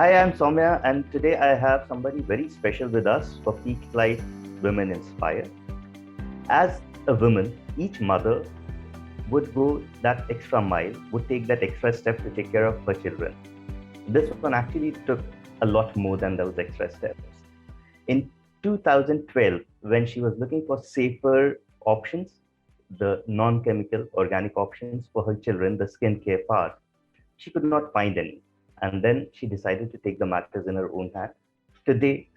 Hi, I'm Soumya, and today I have somebody very special with us for Peak Life Women Inspire. As a woman, each mother would go that extra mile, would take that extra step to take care of her children. This one actually took a lot more than those extra steps. In 2012, when she was looking for safer options, the non chemical organic options for her children, the skincare part, she could not find any. And then she decided to take the matters in her own hand. Today,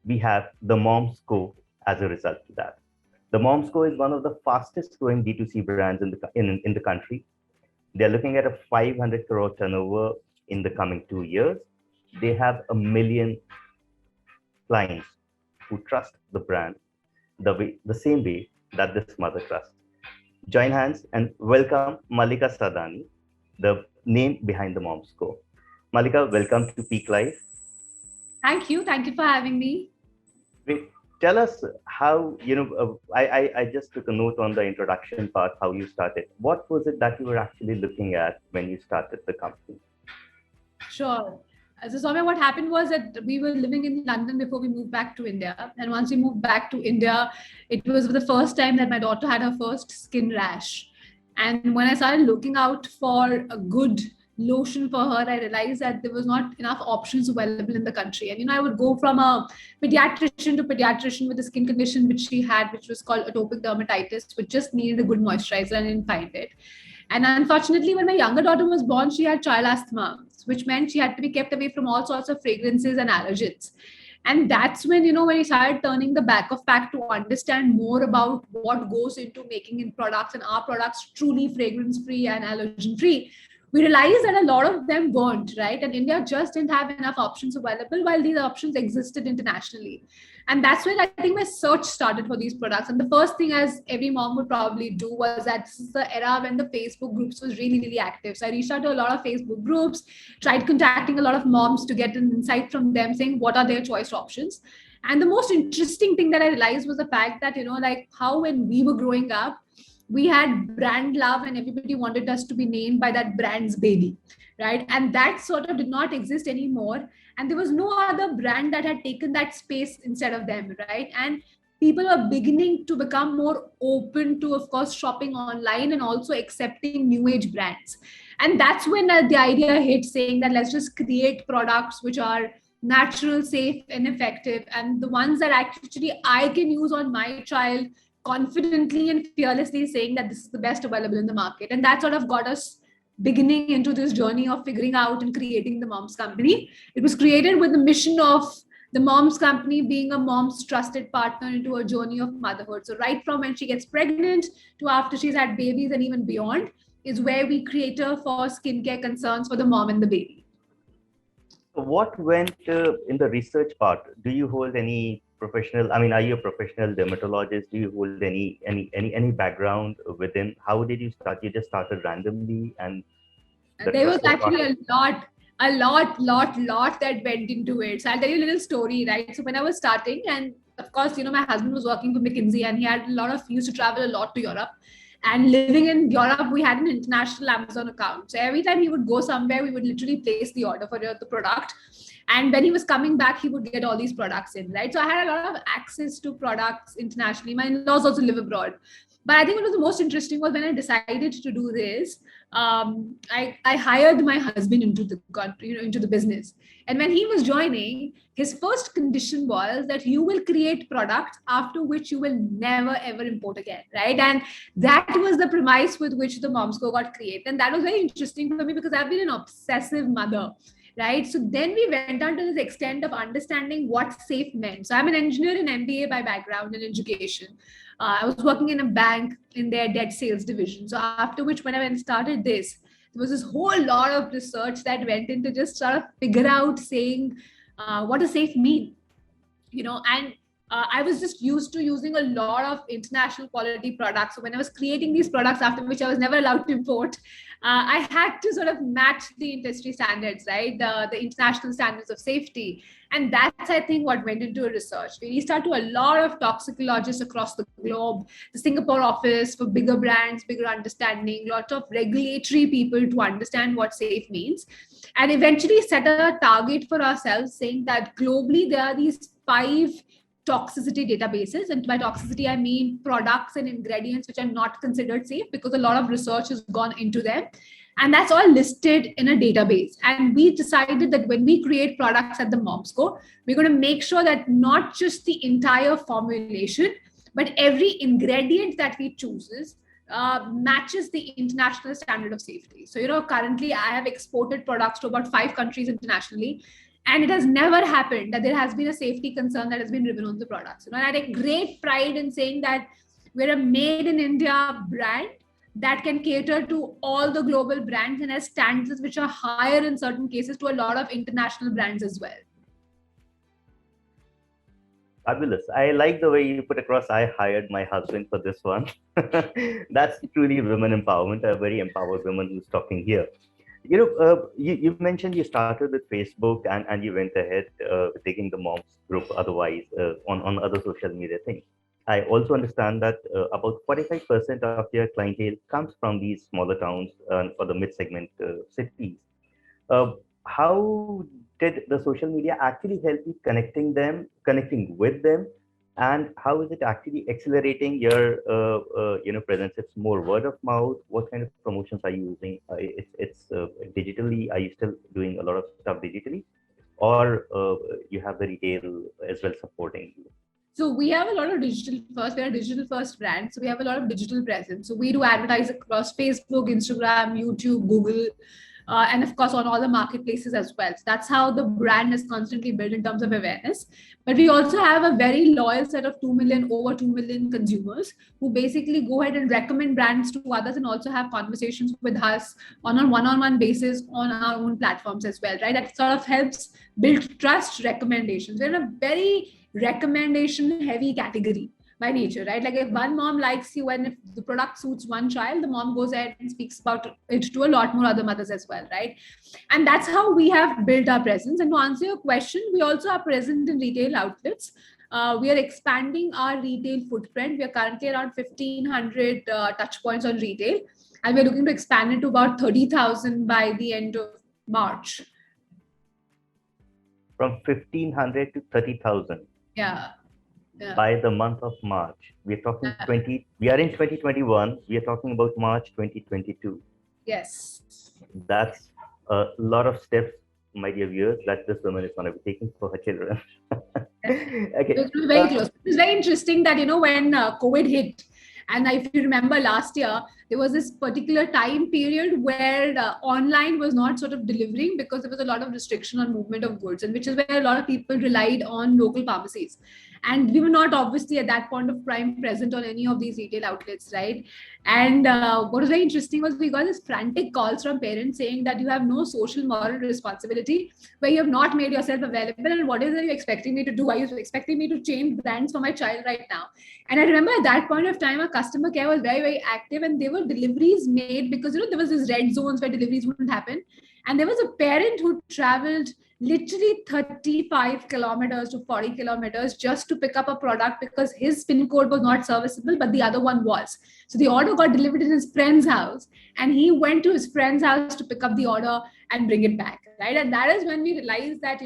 we have the Moms Co as a result of that. The Moms Co is one of the fastest growing D2C brands in the country. They're looking at a 500 crore turnover in the coming 2 years. They have a million clients who trust the brand the same way that this mother trusts. Join hands and welcome Malika Sadani, the name behind the Moms Co. Malika, welcome to Peak Life. Thank you. Thank you for having me. Great. Tell us how, I just took a note on the introduction part, how you started. What was it that you were actually looking at when you started the company? Sure. So, Soumya, what happened was that we were living in London before we moved back to India. And once we moved back to India, it was the first time that my daughter had her first skin rash. And when I started looking out for a good lotion for her, I realized that there was not enough options available in the country. And, I would go from a pediatrician to pediatrician with a skin condition which she had, which was called atopic dermatitis, which just needed a good moisturizer and I didn't find it. And unfortunately, when my younger daughter was born, she had child asthma, which meant she had to be kept away from all sorts of fragrances and allergens. And that's when, when we started turning the back of pack to understand more about what goes into making in products and our products truly fragrance free and allergen free, we realized that a lot of them weren't, right? And India just didn't have enough options available while these options existed internationally. And that's when I think my search started for these products. And the first thing, as every mom would probably do, was that this is the era when the Facebook groups was really, really active. So I reached out to a lot of Facebook groups, tried contacting a lot of moms to get an insight from them saying what are their choice options. And the most interesting thing that I realized was the fact that, like how when we were growing up, we had brand love and everybody wanted us to be named by that brand's baby, right? And that sort of did not exist anymore, and there was no other brand that had taken that space instead of them, right? And people are beginning to become more open to, of course, shopping online and also accepting new age brands. And that's when the idea hit, saying that let's just create products which are natural, safe and effective, and the ones that actually I can use on my child confidently and fearlessly, saying that this is the best available in the market. And that sort of got us beginning into this journey of figuring out and creating the Moms Company. It was created with the mission of the Moms Company being a mom's trusted partner into a journey of motherhood. So right from when she gets pregnant to after she's had babies and even beyond is where we cater for skincare concerns for the mom and the baby. So what went in the research part? Do you hold any professional? I mean, are you a professional dermatologist? Do you hold any background within? How did you start? You just started randomly, and the There was trusted actually partner. a lot that went into it. So I'll tell you a little story, right? So when I was starting, and of course, my husband was working for McKinsey, and he used to travel a lot to Europe. And living in Europe, we had an international Amazon account. So every time he would go somewhere, we would literally place the order for the product. And when he was coming back, he would get all these products in, right? So I had a lot of access to products internationally. My in-laws also live abroad. But I think what was the most interesting was when I decided to do this, I hired my husband into the country, into the business. And when he was joining, his first condition was that you will create products after which you will never ever import again, right? And that was the premise with which the Momsco got created. And that was very interesting for me because I've been an obsessive mother, right? So then we went on to this extent of understanding what safe meant. So I'm an engineer in MBA by background in education. I was working in a bank in their debt sales division. So after which, when I started this, there was this whole lot of research that went into just sort of figure out saying what does safe mean, and I was just used to using a lot of international quality products. So when I was creating these products, after which I was never allowed to import, I had to sort of match the industry standards, right? The international standards of safety. And that's, I think, what went into a research. We reached out to a lot of toxicologists across the globe, the Singapore office for bigger brands, bigger understanding, lots of regulatory people to understand what safe means. And eventually set a target for ourselves saying that globally there are these 5 toxicity databases. And by toxicity, I mean products and ingredients which are not considered safe, because a lot of research has gone into them. And that's all listed in a database. And we decided that when we create products at the Momsco, we're going to make sure that not just the entire formulation, but every ingredient that we chooses matches the international standard of safety. So, currently I have exported products to about 5 countries internationally. And it has never happened that there has been a safety concern that has been driven on the products. And I take great pride in saying that we're a made in India brand that can cater to all the global brands and has standards which are higher in certain cases to a lot of international brands as well. Fabulous. I like the way you put across, I hired my husband for this one. That's truly women empowerment, a very empowered woman who's talking here. You mentioned you started with Facebook and you went ahead taking the moms group otherwise on other social media things. I also understand that about 45% of your clientele comes from these smaller towns or the mid-segment cities. Uh, how did the social media actually help you connecting with them, and how is it actually accelerating your presence? It's more word of mouth. What kind of promotions are you using? It's digitally. Are you still doing a lot of stuff digitally, or you have the retail as well supporting you? So we have a lot of digital first. We're a digital first brand. So we have a lot of digital presence. So we do advertise across Facebook, Instagram, YouTube, Google, and of course on all the marketplaces as well. So that's how the brand is constantly built in terms of awareness. But we also have a very loyal set of 2 million, over 2 million consumers who basically go ahead and recommend brands to others and also have conversations with us on a one-on-one basis on our own platforms as well, right? That sort of helps build trust recommendations. We're in a very recommendation heavy category by nature, right? Like if one mom likes you and if the product suits one child, the mom goes ahead and speaks about it to a lot more other mothers as well, right? And that's how we have built our presence. And to answer your question, we also are present in retail outlets. We are expanding our retail footprint. We are currently around 1,500 touch points on retail, and we're looking to expand it to about 30,000 by the end of March. From 1,500 to 30,000. Yeah. By the month of March. We're talking we are in 2021. We are talking about March 2022. Yes. That's a lot of steps, my dear viewers, that this woman is going to be taking for her children. Okay. It was very close. It's very interesting that, when COVID hit, and if you remember last year, there was this particular time period where online was not sort of delivering because there was a lot of restriction on movement of goods, and which is where a lot of people relied on local pharmacies. And we were not obviously at that point of time present on any of these retail outlets, right? And what was very interesting was we got this frantic calls from parents saying that you have no social moral responsibility where you have not made yourself available. And what is it you're expecting me to do? Are you expecting me to change brands for my child right now? And I remember at that point of time, our customer care was very, very active, and there were deliveries made because, there was this red zones where deliveries wouldn't happen. And there was a parent who traveled literally 35 kilometers to 40 kilometers just to pick up a product because his PIN code was not serviceable, but the other one was. So the order got delivered in his friend's house, and he went to his friend's house to pick up the order and bring it back, right? And that is when we realized that,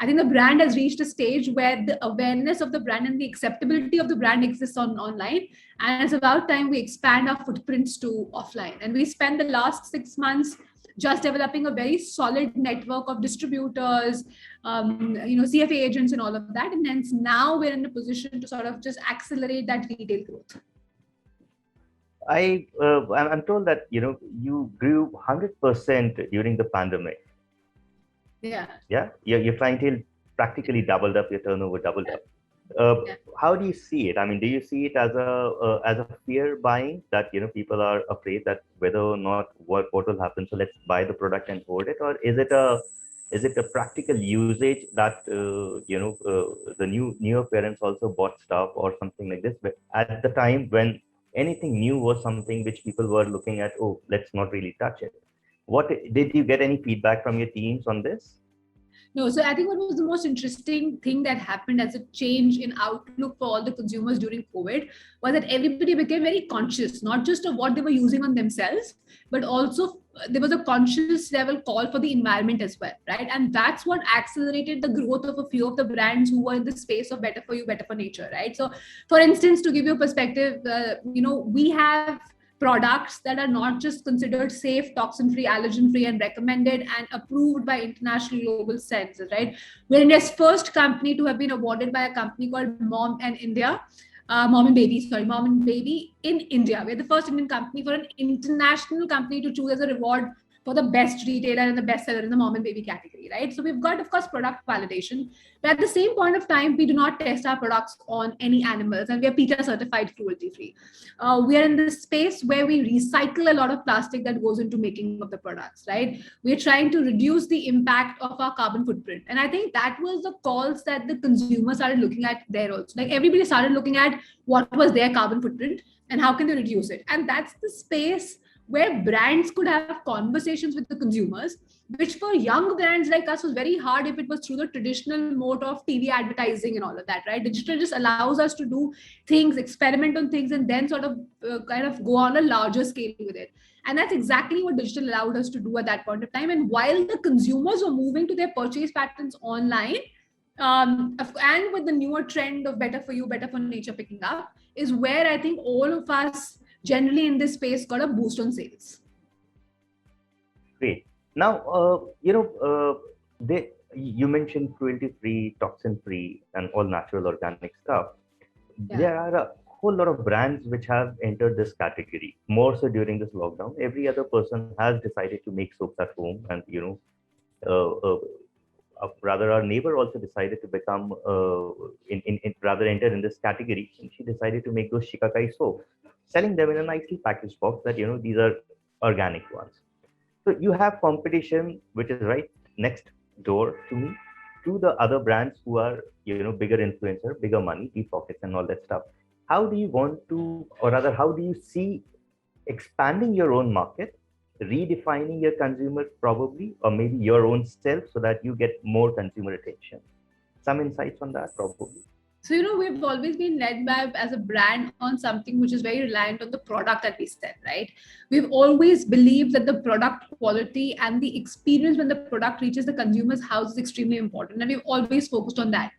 I think the brand has reached a stage where the awareness of the brand and the acceptability of the brand exists online. And it's about time we expand our footprints to offline. And we spent the last 6 months just developing a very solid network of distributors, CFA agents and all of that. And hence now we're in a position to sort of just accelerate that retail growth. I'm told that, you grew 100% during the pandemic. Yeah. Yeah. Your clientele practically doubled up, your turnover doubled up. How do you see it? I mean, do you see it as a fear buying that, people are afraid that whether or not what will happen, so let's buy the product and hold it? Or is it Is it a practical usage that the newer parents also bought stuff or something like this? But at the time when anything new was something which people were looking at, oh, let's not really touch it. What did you get any feedback from your teams on this? No, so I think what was the most interesting thing that happened as a change in outlook for all the consumers during COVID was that everybody became very conscious, not just of what they were using on themselves, but also there was a conscious level call for the environment as well, right? And that's what accelerated the growth of a few of the brands who were in the space of better for you, better for nature, right? So, for instance, to give you a perspective, we have products that are not just considered safe, toxin free, allergen free, and recommended and approved by international global standards, right? We're India's first company to have been awarded by a company called Mom and India. Mom and Baby in India. We're the first Indian company for an international company to choose as a reward for the best retailer and the best seller in the mom and baby category, right? So we've got, of course, product validation. But at the same point of time, we do not test our products on any animals, and we are PETA certified cruelty free. We are in this space where we recycle a lot of plastic that goes into making of the products, right? We're trying to reduce the impact of our carbon footprint. And I think that was the calls that the consumers started looking at there also. Like everybody started looking at what was their carbon footprint and how can they reduce it. And that's the space where brands could have conversations with the consumers, which for young brands like us was very hard if it was through the traditional mode of TV advertising and all of that, right? Digital just allows us to do things, experiment on things, and then sort of kind of go on a larger scale with it. And that's exactly what digital allowed us to do at that point of time. And while the consumers were moving to their purchase patterns online, and with the newer trend of better for you, better for nature picking up, is where I think all of us generally in this space got a boost on sales. Great. Now, you mentioned cruelty-free, toxin-free, and all natural organic stuff. Yeah. There are a whole lot of brands which have entered this category. More so during this lockdown, every other person has decided to make soaps at home, and rather our neighbor also decided to become rather enter in this category, and she decided to make those shikakai soaps, selling them in a nicely packaged box that these are organic ones. So you have competition which is right next door to me, to the other brands who are bigger influencer, bigger money, deep pockets, and all that stuff. How do you want to, or rather, how do you see expanding your own market, redefining your consumer probably, or maybe your own self, so that you get more consumer attention? Some insights on that probably. So, we've always been led by as a brand on something which is very reliant on the product that we sell, right? We've always believed that the product quality and the experience when the product reaches the consumer's house is extremely important. And we've always focused on that.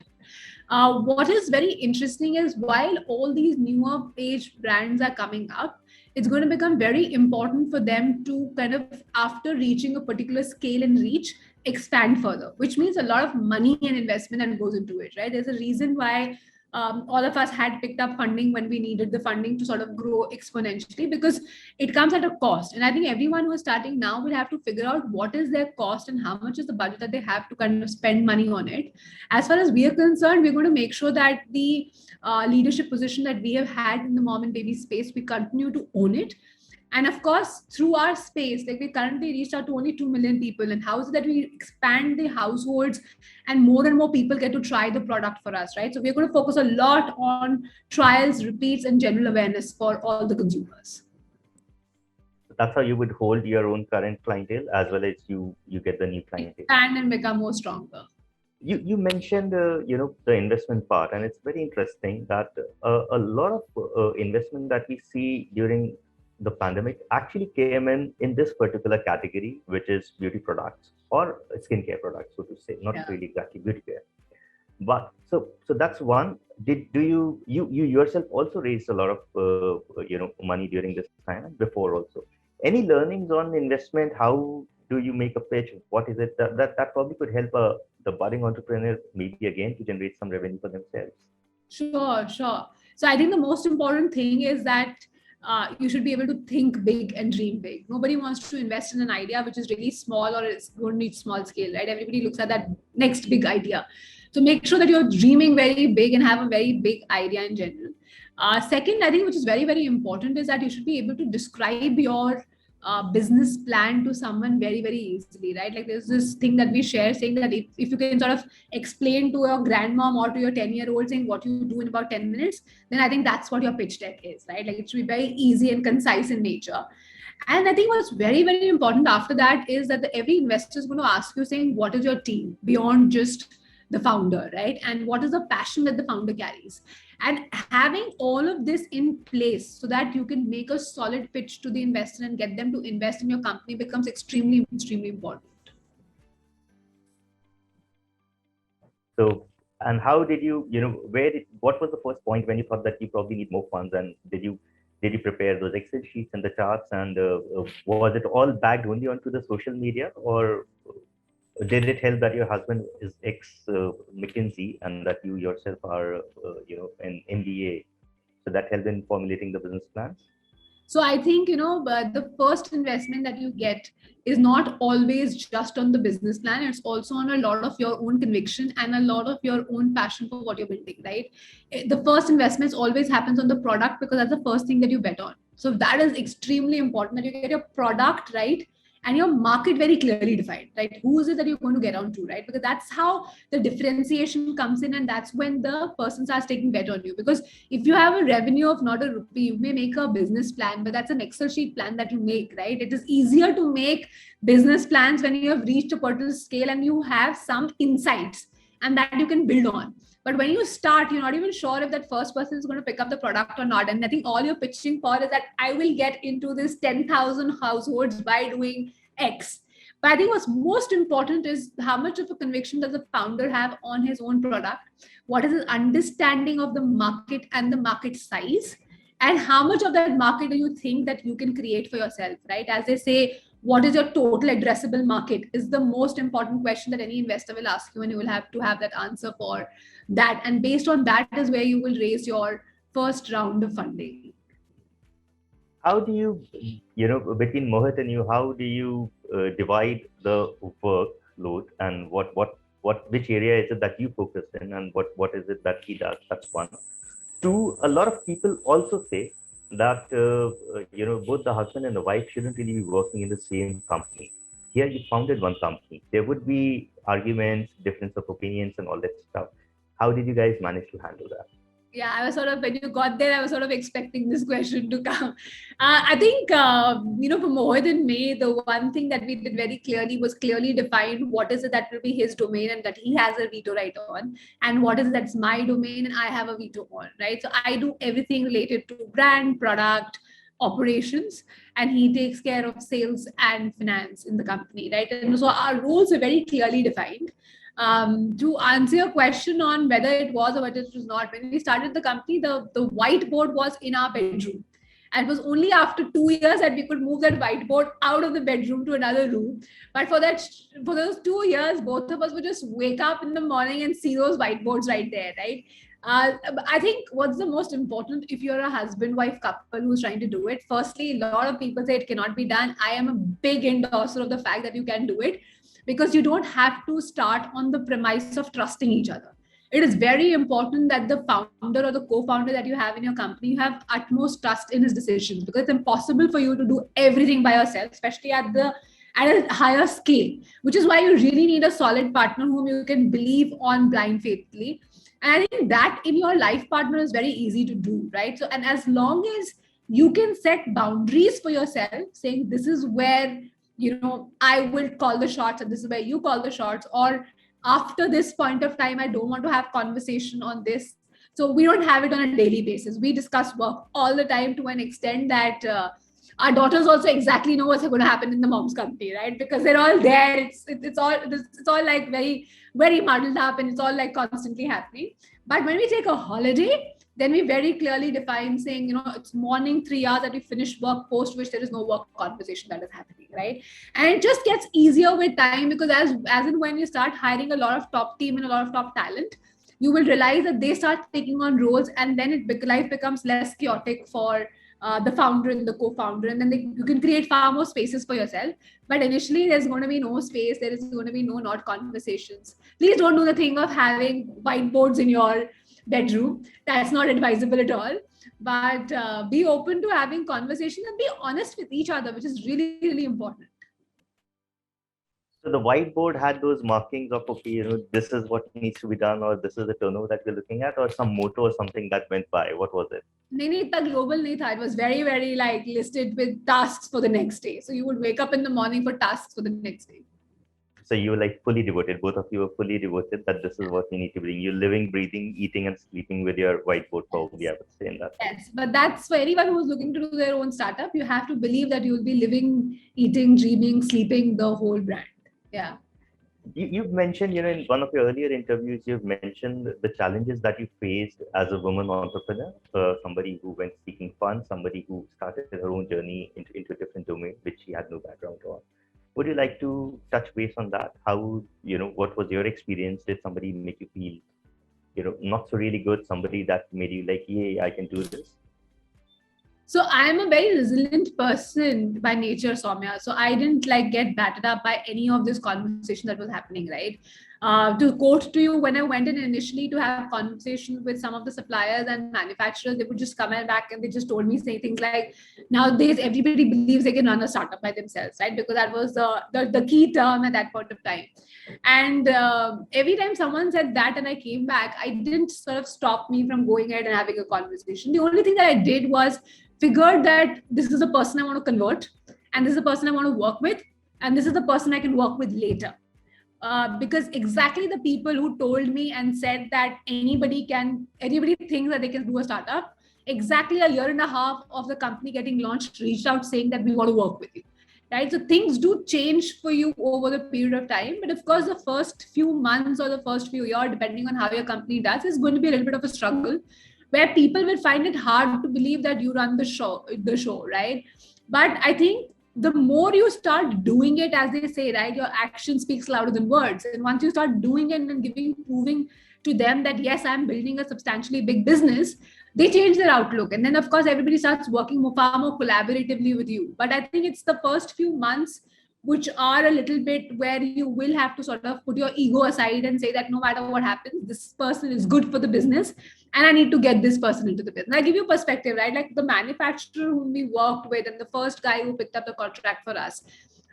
What is very interesting is while all these newer age brands are coming up, it's going to become very important for them to kind of, after reaching a particular scale and reach, expand further, which means a lot of money and investment that goes into it, right? There's a reason why all of us had picked up funding when we needed the funding to sort of grow exponentially, because it comes at a cost. And I think everyone who is starting now will have to figure out what is their cost and how much is the budget that they have to kind of spend money on it. As far as we are concerned, we're going to make sure that the leadership position that we have had in the mom and baby space, we continue to own it. And of course, through our space, like we currently reached out to only 2 million people. And how is it that we expand the households and more people get to try the product for us, right? So we're going to focus a lot on trials, repeats, and general awareness for all the consumers. That's how you would hold your own current clientele as well as you get the new clientele. Expand and become more stronger. You mentioned the investment part, and it's very interesting that a lot of investment that we see during the pandemic actually came in this particular category, which is beauty products or skincare products, so to say, not really exactly beauty care. But so that's one. Do you yourself also raised a lot of money during this time, before also? Any learnings on investment? How do you make a pitch? What is it that probably could help the budding entrepreneur maybe again to generate some revenue for themselves? Sure. So I think the most important thing is that you should be able to think big and dream big. Nobody wants to invest in an idea which is really small or it's going to need small scale, right? Everybody looks at that next big idea. So make sure that you're dreaming very big and have a very big idea in general. Second, I think which is very, very important is that you should be able to describe your business plan to someone very, very easily, right? Like there's this thing that we share saying that if you can sort of explain to your grandmom or to your 10-year-old saying what you do in about 10 minutes, then I think that's what your pitch deck is, right? Like it should be very easy and concise in nature. And I think what's very, very important after that is that every investor is going to ask you saying, what is your team beyond just the founder, right? And what is the passion that the founder carries? And having all of this in place so that you can make a solid pitch to the investor and get them to invest in your company becomes extremely, extremely important. So, and how did you, what was the first point when you thought that you probably need more funds, and did you prepare those Excel sheets and the charts, and was it all backed only onto the social media, or did it help that your husband is ex McKinsey and that you yourself are, an MBA, so that helped in formulating the business plans? So I think, the first investment that you get is not always just on the business plan. It's also on a lot of your own conviction and a lot of your own passion for what you're building, right? The first investments always happens on the product because that's the first thing that you bet on. So that is extremely important that you get your product right and your market very clearly defined, right? Who is it that you're going to get onto, right? Because that's how the differentiation comes in, and that's when the person starts taking bet on you. Because if you have a revenue of not a rupee, you may make a business plan, but that's an Excel sheet plan that you make, right? It is easier to make business plans when you have reached a particular scale and you have some insights and that you can build on. But when you start, you're not even sure if that first person is going to pick up the product or not. And I think all you're pitching for is that I will get into this 10,000 households by doing X. But I think what's most important is how much of a conviction does the founder have on his own product? What is his understanding of the market and the market size? And how much of that market do you think that you can create for yourself, right? As they say, what is your total addressable market is the most important question that any investor will ask you, and you will have to have that answer for that. And based on that is where you will raise your first round of funding. How do you, between Mohit and you, how do you divide the workload, and which area is it that you focus in, and what is it that he does? That's one. Two, a lot of people also say that both the husband and the wife shouldn't really be working in the same company. Here you founded one company. There would be arguments, difference of opinions, and all that stuff. How did you guys manage to handle that? Yeah, I was sort of, when you got there, I was sort of expecting this question to come. I think, for Mohit and me, the one thing that we did very clearly was clearly define what is it that will be his domain and that he has a veto right on, and what is it that's my domain and I have a veto on, right? So I do everything related to brand, product, operations, and he takes care of sales and finance in the company, right? And so our roles are very clearly defined. To answer your question on whether it was or whether it was not, when we started the company, the whiteboard was in our bedroom. And it was only after 2 years that we could move that whiteboard out of the bedroom to another room. But for those 2 years, both of us would just wake up in the morning and see those whiteboards right there, right? I think what's the most important if you're a husband-wife couple who's trying to do it, firstly, a lot of people say it cannot be done. I am a big endorser of the fact that you can do it, because you don't have to start on the premise of trusting each other. It is very important that the founder or the co-founder that you have in your company, you have utmost trust in his decisions, because it's impossible for you to do everything by yourself, especially at a higher scale, which is why you really need a solid partner whom you can believe on blind faithfully. And I think that in your life partner is very easy to do, right? So, and as long as you can set boundaries for yourself, saying this is where I will call the shots and this is where you call the shots, or after this point of time, I don't want to have conversation on this. So we don't have it on a daily basis. We discuss work all the time to an extent that our daughters also exactly know what's going to happen in the mom's company, right? Because they're all there. It's all like very, very muddled up, and it's all like constantly happening. But when we take a holiday, then we very clearly define saying, it's morning 3 hours that we finish work, post which there is no work conversation that is happening, right? And it just gets easier with time, because as in when you start hiring a lot of top team and a lot of top talent, you will realize that they start taking on roles, and then life becomes less chaotic for the founder and the co-founder, and then you can create far more spaces for yourself. But initially, there's going to be no space. There is going to be no not conversations. Please don't do the thing of having whiteboards in your bedroom. That's not advisable at all. but be open to having conversations and be honest with each other, which is really, really important. So the whiteboard had those markings of, okay, this is what needs to be done, or this is the turnover that we're looking at, or some motto or something that went by. What was it? नहीं इतना global नहीं था. It was very, very like listed with tasks for the next day. So you would wake up in the morning for tasks for the next day. So you were like fully devoted. Both of you were fully devoted that this is what we need to bring. You're living, breathing, eating, and sleeping with your whiteboard, probably, I would say in that. Yes, but that's for anyone who's looking to do their own startup. You have to believe that you will be living, eating, dreaming, sleeping the whole brand. Yeah. You've mentioned, in one of your earlier interviews, you've mentioned the challenges that you faced as a woman entrepreneur, somebody who went seeking fun, somebody who started her own journey into a different domain, which she had no background on. Would you like to touch base on that? How, what was your experience? Did somebody make you feel, not so really good? Somebody that made you like, yeah, I can do this? So I am a very resilient person by nature, Soumya. So I didn't like get battered up by any of this conversation that was happening, right? To quote to you, when I went in initially to have conversations with some of the suppliers and manufacturers, they would just come back and they just told me say things like, nowadays everybody believes they can run a startup by themselves, right? Because that was the key term at that point of time. And every time someone said that and I came back, I didn't sort of stop me from going ahead and having a conversation. The only thing that I did was figured that this is a person I want to convert, and this is a person I want to work with, and this is the person I can work with later. Because exactly the people who told me and said that anybody thinks that they can do a startup, exactly a year and a half of the company getting launched reached out saying that we want to work with you. Right. So things do change for you over the period of time. But of course, the first few months or the first few years, depending on how your company does, is going to be a little bit of a struggle where people will find it hard to believe that you run the show, right? But I think the more you start doing it, as they say, right, your action speaks louder than words. And once you start doing it and proving to them that, yes, I'm building a substantially big business, they change their outlook. And then, of course, everybody starts working far more collaboratively with you. But I think it's the first few months which are a little bit where you will have to sort of put your ego aside and say that no matter what happens, this person is good for the business and I need to get this person into the business. I give you perspective, right? Like the manufacturer whom we worked with and the first guy who picked up the contract for us,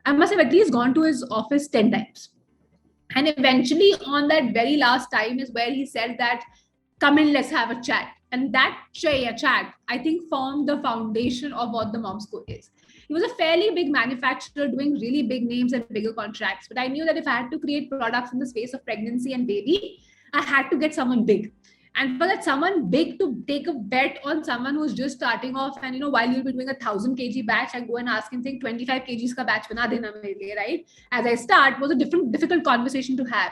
I must have at least gone to his office 10 times. And eventually on that very last time is where he said that, come in, let's have a chat. And that chat, I think, formed the foundation of what the Momsco is. He was a fairly big manufacturer doing really big names and bigger contracts. But I knew that if I had to create products in the space of pregnancy and baby, I had to get someone big. And for that someone big to take a bet on someone who's just starting off, and while you'll be doing 1,000 kg batch, I go and ask him saying 25 kgs ka batch bana dena mere liye, right? As I start, was a difficult conversation to have.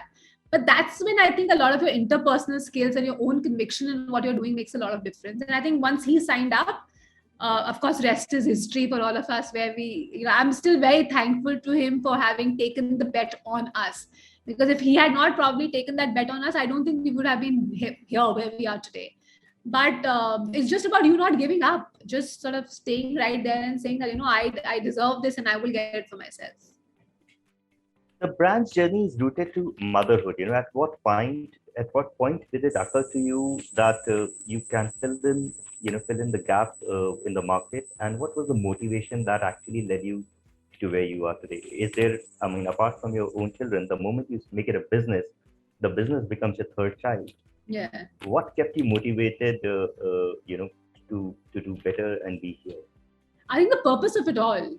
But that's when I think a lot of your interpersonal skills and your own conviction in what you're doing makes a lot of difference. And I think once he signed up, of course, rest is history for all of us, where I'm still very thankful to him for having taken the bet on us. Because if he had not probably taken that bet on us, I don't think we would have been here where we are today. But it's just about you not giving up, just sort of staying right there and saying that, I deserve this and I will get it for myself. The brand's journey is rooted to motherhood. At what point did it occur to you that you can fill in the gap in the market? And what was the motivation that actually led you to where you are today? Is there, apart from your own children, the moment you make it a business, the business becomes your third child. Yeah. What kept you motivated, to do better and be here? I think the purpose of it all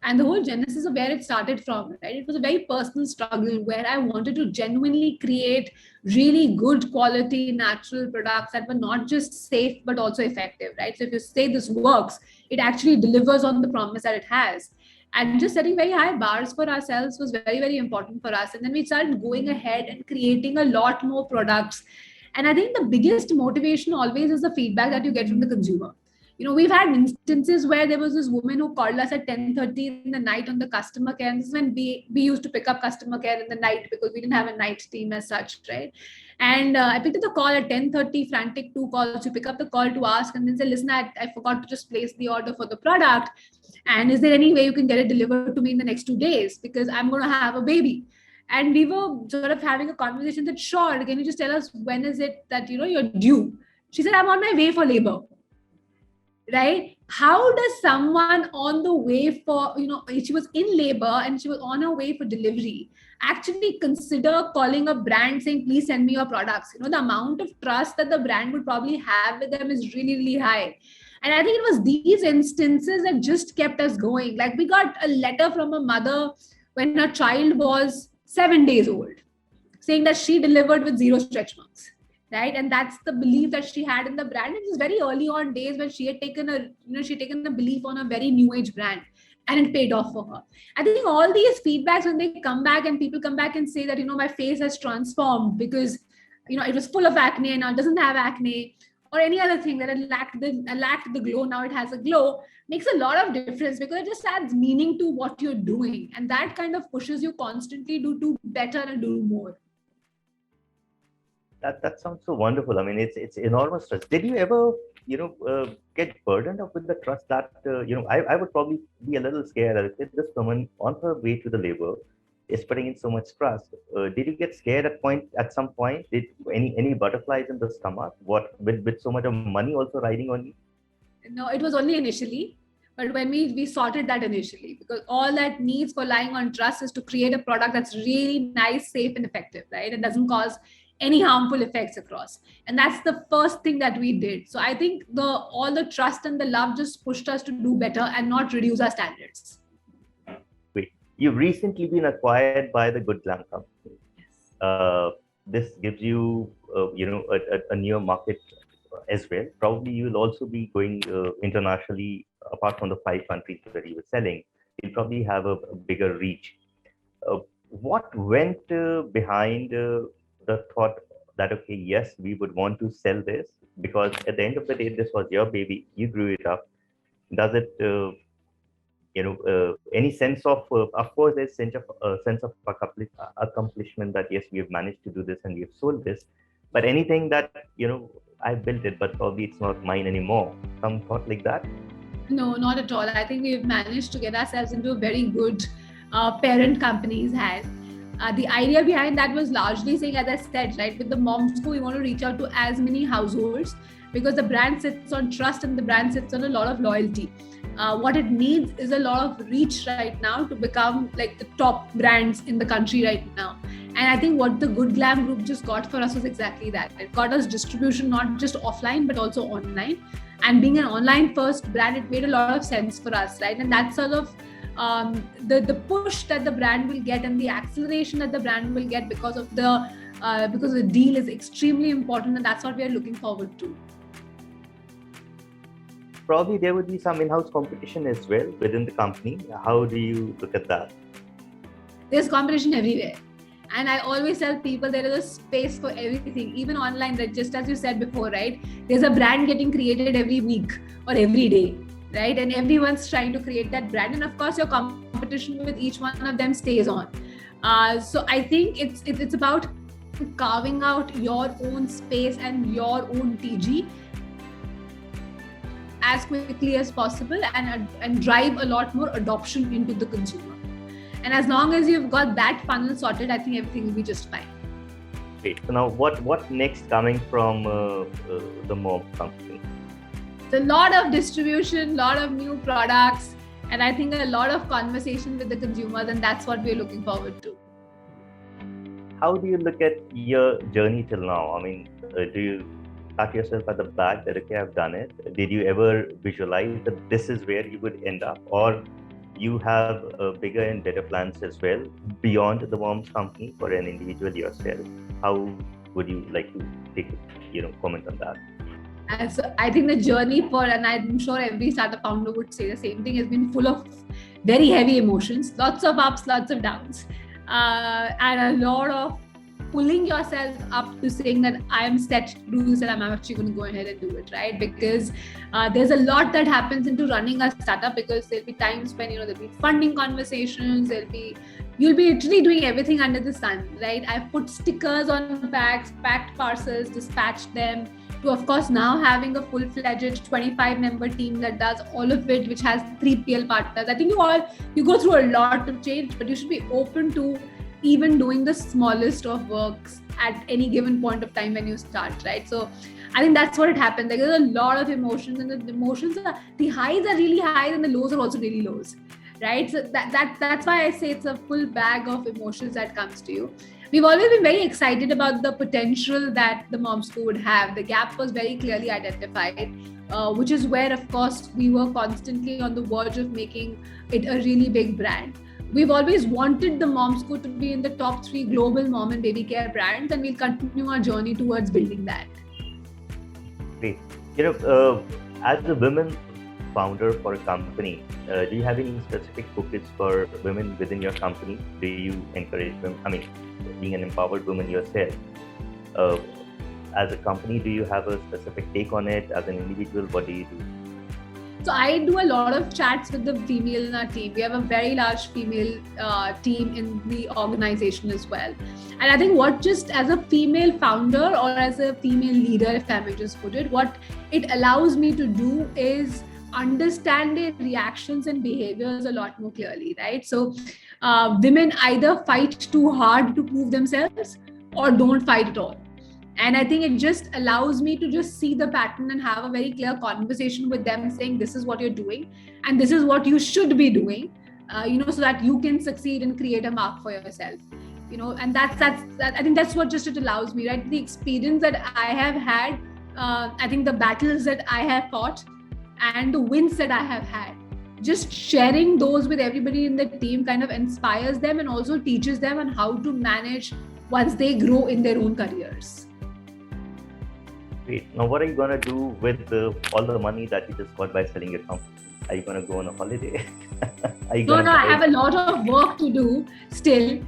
and the whole genesis of where it started from, right? It was a very personal struggle where I wanted to genuinely create really good quality natural products that were not just safe but also effective, right? So if you say this works, it actually delivers on the promise that it has. And just setting very high bars for ourselves was very, very important for us. And then we started going ahead and creating a lot more products. And I think the biggest motivation always is the feedback that you get from the consumer. We've had instances where there was this woman who called us at 10:30 in the night on the customer care. And this is when we used to pick up customer care in the night because we didn't have a night team as such, right? And I picked up the call at 10:30, frantic 2 calls to pick up the call to ask and then say, listen, I forgot to just place the order for the product. And is there any way you can get it delivered to me in the next 2 days? Because I'm going to have a baby. And we were sort of having a conversation that, sure, can you just tell us when is it that, you're due? She said, I'm on my way for labor. right? How does someone on the way for, she was in labor and she was on her way for delivery, actually consider calling a brand saying, please send me your products? The amount of trust that the brand would probably have with them is really, really high. And I think it was these instances that just kept us going. Like, we got a letter from a mother when her child was 7 days old, saying that she delivered with zero stretch marks, right? And that's the belief that she had in the brand. It was very early on days when she had taken she taken a belief on a very new age brand, and it paid off for her. I think all these feedbacks, when they come back and people come back and say that, my face has transformed because, it was full of acne and now it doesn't have acne, or any other thing that it lacked the glow, now it has a glow, makes a lot of difference, because it just adds meaning to what you're doing, and that kind of pushes you constantly to do better and do more. That sounds so wonderful. I mean, it's enormous trust. Did you ever, get burdened up with the trust that, I would probably be a little scared that this woman on her way to the labor is putting in so much trust. Did you get scared at some point? Did any butterflies in the stomach? What with so much of money also riding on you? No, it was only initially. But when we sorted that initially, because all that needs for lying on trust is to create a product that's really nice, safe, and effective, right? It doesn't cause any harmful effects across. And that's the first thing that we did. So I think all the trust and the love just pushed us to do better and not reduce our standards. Wait, you've recently been acquired by the Good Glam company. This gives you, a new market as well. Probably you'll also be going internationally, apart from the 5 countries where you were selling. You'll probably have a bigger reach. What went behind the thought that, okay, yes, we would want to sell this? Because at the end of the day, this was your baby. You grew it up. Does it, any sense of course, there's sense of accomplishment that yes, we have managed to do this and we have sold this. But anything that, I built it, but probably it's not mine anymore. Some thought like that? No, not at all. I think we've managed to get ourselves into a very good parent company's hand. The idea behind that was largely saying, as I said, right, with the Mom School, we want to reach out to as many households, because the brand sits on trust and the brand sits on a lot of loyalty. What it needs is a lot of reach right now to become like the top brands in the country right now. And I think what the Good Glam Group just got for us was exactly that. It got us distribution, not just offline, but also online. And being an online first brand, it made a lot of sense for us, right? And that's sort of the push that the brand will get and the acceleration that the brand will get because of the deal is extremely important, and that's what we are looking forward to. Probably there would be some in-house competition as well within the company. How do you look at that? There's competition everywhere. And I always tell people there is a space for everything, even online, that just as you said before, right? There's a brand getting created every week or every day, right? And everyone's trying to create that brand. And of course, your competition with each one of them stays on. So I think it's about carving out your own space and your own TG as quickly as possible, and drive a lot more adoption into the consumer. And as long as you've got that funnel sorted, I think everything will be just fine. Great. So now what next coming from the Mom company? It's a lot of distribution, lot of new products, and I think a lot of conversation with the consumers, and that's what we're looking forward to. How do you look at your journey till now? I mean, do you pat yourself at the back that, okay, I've done it? Did you ever visualize that this is where you would end up? Or you have bigger and better plans as well beyond the Mom's company for an individual yourself? How would you like to take it, comment on that? And so I think the journey and I'm sure every startup founder would say the same thing, has been full of very heavy emotions, lots of ups, lots of downs, and a lot of pulling yourself up to saying that I am set to do this and I'm actually going to go ahead and do it, right? Because there's a lot that happens into running a startup, because there'll be times when, there'll be funding conversations, you'll be literally doing everything under the sun, right? I've put stickers on bags, packed parcels, dispatched them, to of course now having a full-fledged 25-member team that does all of it, which has 3PL partners. I think you go through a lot of change, but you should be open to even doing the smallest of works at any given point of time when you start, right? So I think that's what it happened. Like, there's a lot of emotions, and the emotions are, the highs are really high, and the lows are also really lows, right? So that's why I say it's a full bag of emotions that comes to you. We've always been very excited about the potential that the Mom School would have. The gap was very clearly identified, which is where, of course, we were constantly on the verge of making it a really big brand. We've always wanted the Mom School to be in the top 3 global mom and baby care brands, and we'll continue our journey towards building that. Great. As a women founder for a company, do you have any specific focus for women within your company? Do you encourage them? I mean, being an empowered woman yourself, as a company, do you have a specific take on it? As an individual, what do you do? So I do a lot of chats with the female in our team. We have a very large female team in the organization as well. And I think what just as a female founder or as a female leader, if I may just put it, what it allows me to do is understand their reactions and behaviors a lot more clearly, right? So women either fight too hard to prove themselves or don't fight at all. And I think it just allows me to just see the pattern and have a very clear conversation with them, saying this is what you're doing and this is what you should be doing, so that you can succeed and create a mark for yourself. And that's I think that's what just it allows me, right? The experience that I have had, I think the battles that I have fought and the wins that I have had, just sharing those with everybody in the team kind of inspires them and also teaches them on how to manage once they grow in their own careers. Great. Now, what are you going to do with all the money that you just got by selling your company? Are you going to go on a holiday? No, I have a lot of work to do still,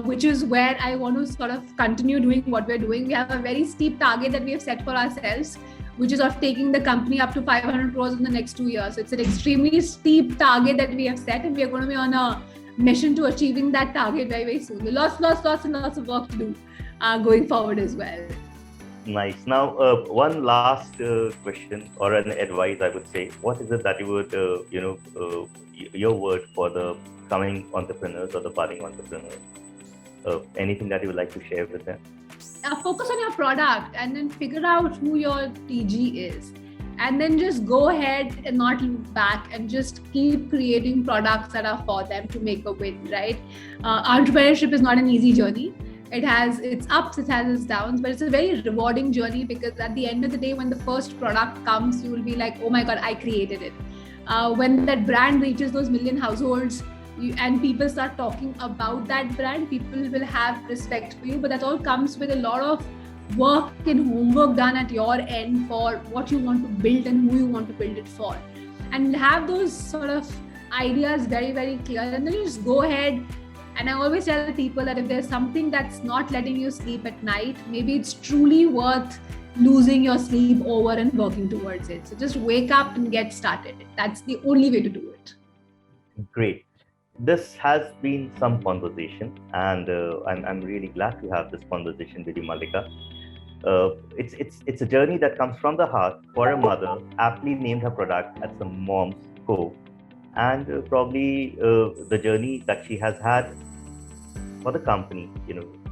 which is where I want to sort of continue doing what we're doing. We have a very steep target that we have set for ourselves, which is of taking the company up to 500 crores in the next 2 years. So it's an extremely steep target that we have set, and we are going to be on a mission to achieving that target very, very soon. Lots and lots of work to do going forward as well. Nice. Now, one last question or an advice, I would say. What is it that you would, your word for the coming entrepreneurs or the budding entrepreneurs? Anything that you would like to share with them? Focus on your product and then figure out who your TG is. And then just go ahead and not look back and just keep creating products that are for them to make a win, right? Entrepreneurship is not an easy journey. It has its ups, it has its downs, but it's a very rewarding journey because at the end of the day, when the first product comes, you will be like, oh my God, I created it. When that brand reaches those million households and people start talking about that brand, people will have respect for you. But that all comes with a lot of work and homework done at your end for what you want to build and who you want to build it for. And have those sort of ideas very, very clear. And then you just go ahead. And I always tell people that if there's something that's not letting you sleep at night, maybe it's truly worth losing your sleep over and working towards it. So just wake up and get started. That's the only way to do it. Great. This has been some conversation, and I'm really glad to have this conversation with you, Mallika. It's a journey that comes from the heart for a mother, aptly named her product as the Mom's Co. And probably the journey that she has had for the company.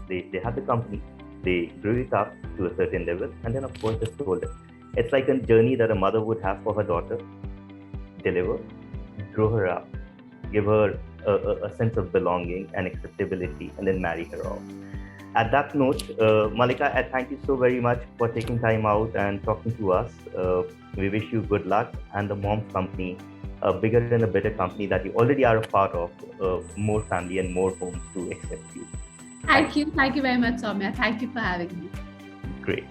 They had the company, they grew it up to a certain level, and then of course they sold it. It's like a journey that a mother would have for her daughter: deliver, grow her up, give her a sense of belonging and acceptability, and then marry her off. At that note, Mallika, I thank you so very much for taking time out and talking to us. We wish you good luck and the Mom's Company, a bigger and a better company that you already are a part of, more family and more homes to accept you. Thank you very much, Soumya. Thank you for having me. Great.